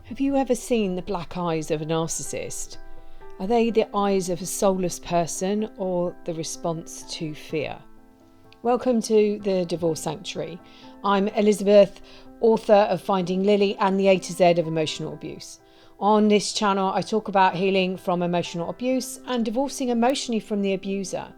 Have you ever seen the black eyes of a narcissist? Are they the eyes of a soulless person or the response to fear? Welcome to the Divorce Sanctuary. I'm Elizabeth, author of Finding Lily and the A to Z of emotional abuse. On this channel, I talk about healing from emotional abuse and divorcing emotionally from the abuser.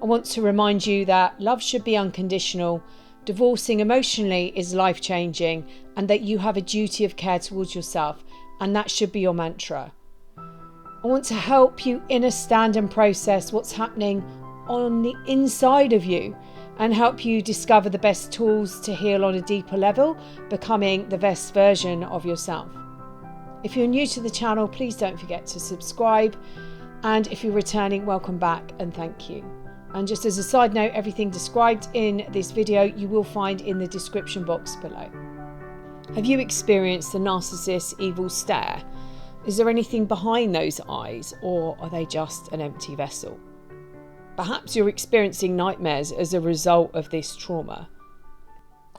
I want to remind you that love should be unconditional, divorcing emotionally is life-changing, and that you have a duty of care towards yourself, and that should be your mantra. I want to help you understand and process what's happening on the inside of you and help you discover the best tools to heal on a deeper level, becoming the best version of yourself. If you're new to the channel, please don't forget to subscribe. And if you're returning, welcome back and thank you. And just as a side note, everything described in this video you will find in the description box below. Have you experienced the narcissist's evil stare? Is there anything behind those eyes, or are they just an empty vessel? Perhaps you're experiencing nightmares as a result of this trauma.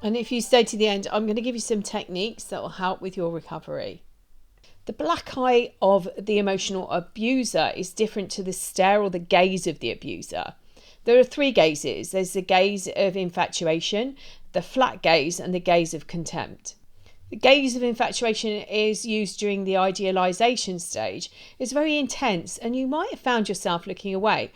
And if you stay to the end, I'm going to give you some techniques that will help with your recovery. The black eye of the emotional abuser is different to the stare or the gaze of the abuser. There are three gazes. There's the gaze of infatuation, the flat gaze, and the gaze of contempt. The gaze of infatuation is used during the idealization stage. It's very intense, and you might have found yourself looking away.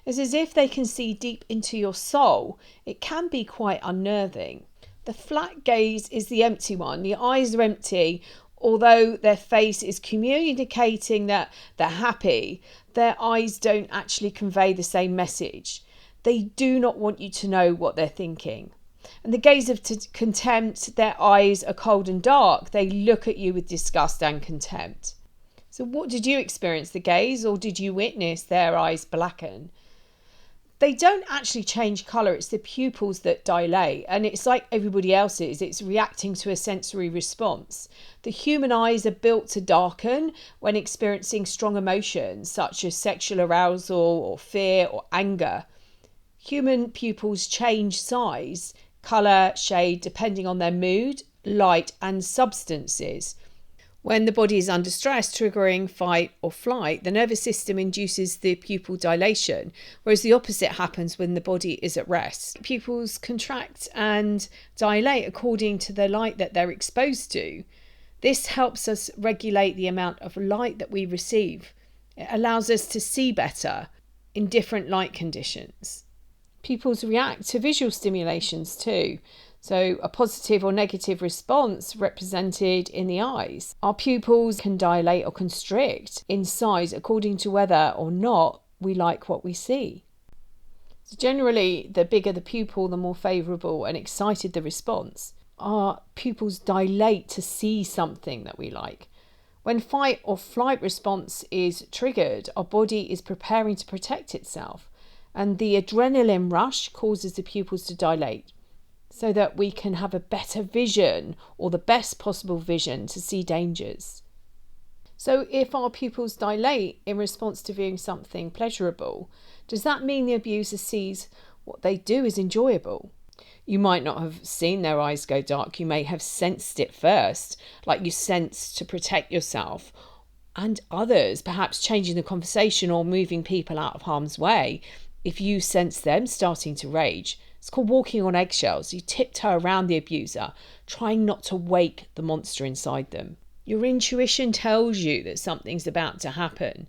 It's as if they can see deep into your soul. It can be quite unnerving. The flat gaze is the empty one. The eyes are empty. Although their face is communicating that they're happy, their eyes don't actually convey the same message. They do not want you to know what they're thinking. And the gaze of contempt, their eyes are cold and dark. They look at you with disgust and contempt. So what did you experience, the gaze, or did you witness their eyes blacken? They don't actually change colour, it's the pupils that dilate, and it's like everybody else's, it's reacting to a sensory response. The human eyes are built to darken when experiencing strong emotions such as sexual arousal or fear or anger. Human pupils change size, colour, shade, depending on their mood, light and substances. When the body is under stress, triggering fight or flight, the nervous system induces the pupil dilation, whereas the opposite happens when the body is at rest. Pupils contract and dilate according to the light that they're exposed to. This helps us regulate the amount of light that we receive. It allows us to see better in different light conditions. Pupils react to visual stimulations too. So a positive or negative response represented in the eyes. Our pupils can dilate or constrict in size according to whether or not we like what we see. So generally, the bigger the pupil, the more favourable and excited the response. Our pupils dilate to see something that we like. When fight or flight response is triggered, our body is preparing to protect itself, and the adrenaline rush causes the pupils to dilate, so that we can have a better vision or the best possible vision to see dangers. So if our pupils dilate in response to viewing something pleasurable, does that mean the abuser sees what they do is enjoyable? You might not have seen their eyes go dark. You may have sensed it first, like you sense to protect yourself and others, perhaps changing the conversation or moving people out of harm's way. If you sense them starting to rage, it's called walking on eggshells. You tiptoe around the abuser, trying not to wake the monster inside them. Your intuition tells you that something's about to happen.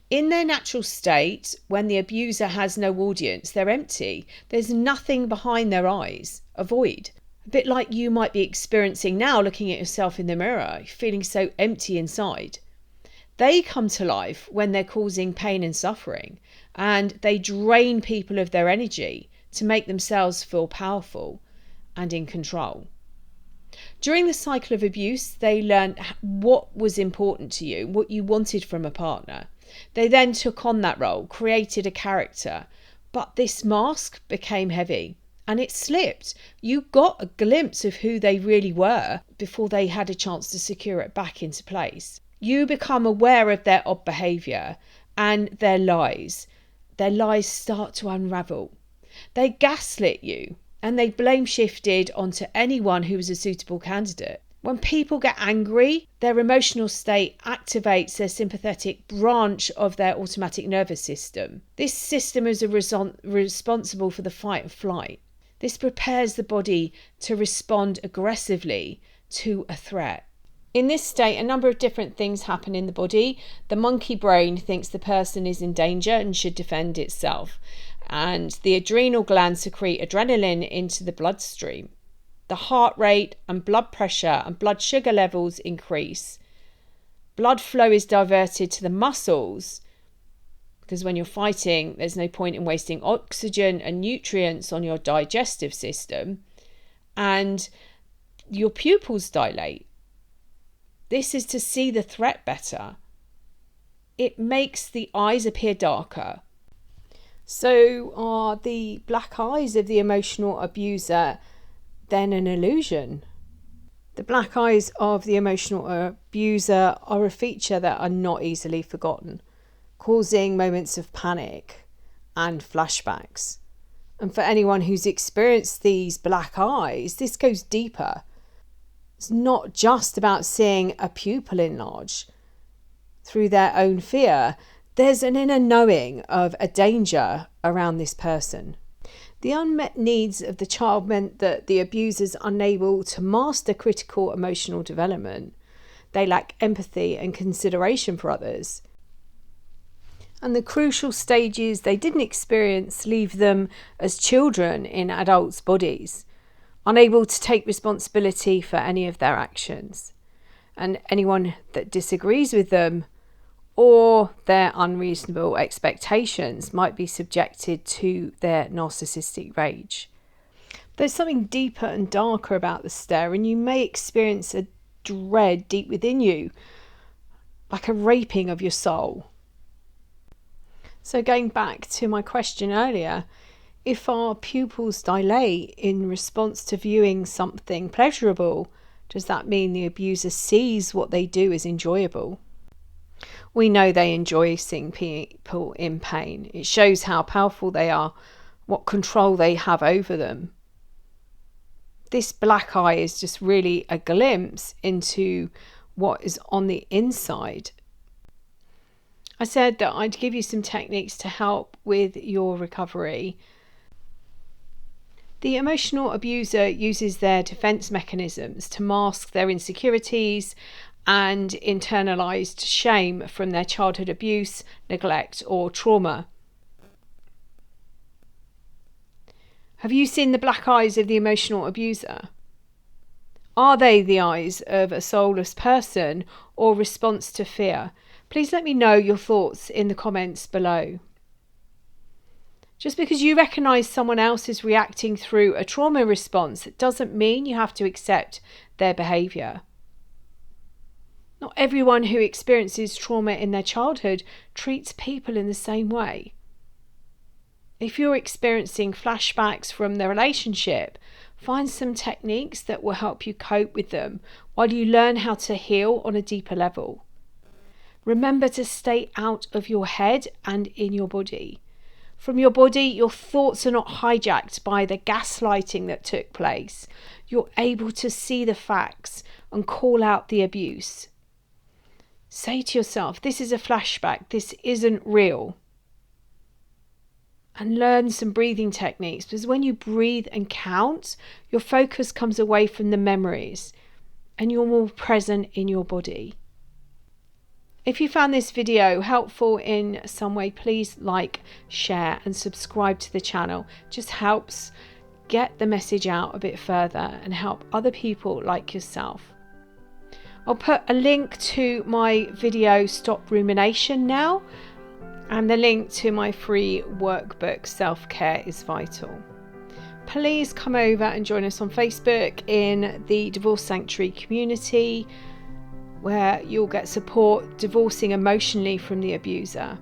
In their natural state, when the abuser has no audience, they're empty. There's nothing behind their eyes, a void. A bit like you might be experiencing now, looking at yourself in the mirror, feeling so empty inside. They come to life when they're causing pain and suffering, and they drain people of their energy to make themselves feel powerful and in control. During the cycle of abuse, they learned what was important to you, what you wanted from a partner. They then took on that role, created a character, but this mask became heavy and it slipped. You got a glimpse of who they really were before they had a chance to secure it back into place. You become aware of their odd behaviour and their lies. Their lies start to unravel. They gaslit you and they blame shifted onto anyone who was a suitable candidate. When people get angry, their emotional state activates their sympathetic branch of their automatic nervous system. This system is responsible for the fight or flight. This prepares the body to respond aggressively to a threat. In this state, a number of different things happen in the body. The monkey brain thinks the person is in danger and should defend itself. And the adrenal glands secrete adrenaline into the bloodstream. The heart rate and blood pressure and blood sugar levels increase. Blood flow is diverted to the muscles, because when you're fighting, there's no point in wasting oxygen and nutrients on your digestive system. And your pupils dilate. This is to see the threat better. It makes the eyes appear darker. So are the black eyes of the emotional abuser then an illusion? The black eyes of the emotional abuser are a feature that are not easily forgotten, causing moments of panic and flashbacks. And for anyone who's experienced these black eyes, this goes deeper. It's not just about seeing a pupil enlarge through their own fear. There's an inner knowing of a danger around this person. The unmet needs of the child meant that the abuser's unable to master critical emotional development. They lack empathy and consideration for others. And the crucial stages they didn't experience leave them as children in adults' bodies, unable to take responsibility for any of their actions. And anyone that disagrees with them or their unreasonable expectations might be subjected to their narcissistic rage. There's something deeper and darker about the stare, and you may experience a dread deep within you, like a raping of your soul. So going back to my question earlier, if our pupils dilate in response to viewing something pleasurable, does that mean the abuser sees what they do as enjoyable? We know they enjoy seeing people in pain. It shows how powerful they are, what control they have over them. This black eye is just really a glimpse into what is on the inside. I said that I'd give you some techniques to help with your recovery. The emotional abuser uses their defense mechanisms to mask their insecurities and internalized shame from their childhood abuse, neglect, or trauma. Have you seen the black eyes of the emotional abuser? Are they the eyes of a soulless person or response to fear? Please let me know your thoughts in the comments below. Just because you recognize someone else is reacting through a trauma response, it doesn't mean you have to accept their behavior. Not everyone who experiences trauma in their childhood treats people in the same way. If you're experiencing flashbacks from the relationship, find some techniques that will help you cope with them while you learn how to heal on a deeper level. Remember to stay out of your head and in your body. From your body, your thoughts are not hijacked by the gaslighting that took place. You're able to see the facts and call out the abuse. Say to yourself, this is a flashback, this isn't real. And learn some breathing techniques, because when you breathe and count, your focus comes away from the memories and you're more present in your body. If you found this video helpful in some way, please like, share and subscribe to the channel. It just helps get the message out a bit further and help other people like yourself. I'll put a link to my video Stop Rumination Now and the link to my free workbook Self-Care is Vital. Please come over and join us on Facebook in the Divorce Sanctuary community, where you'll get support divorcing emotionally from the abuser.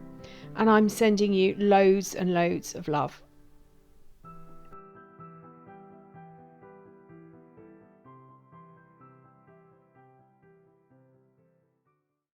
And I'm sending you loads and loads of love.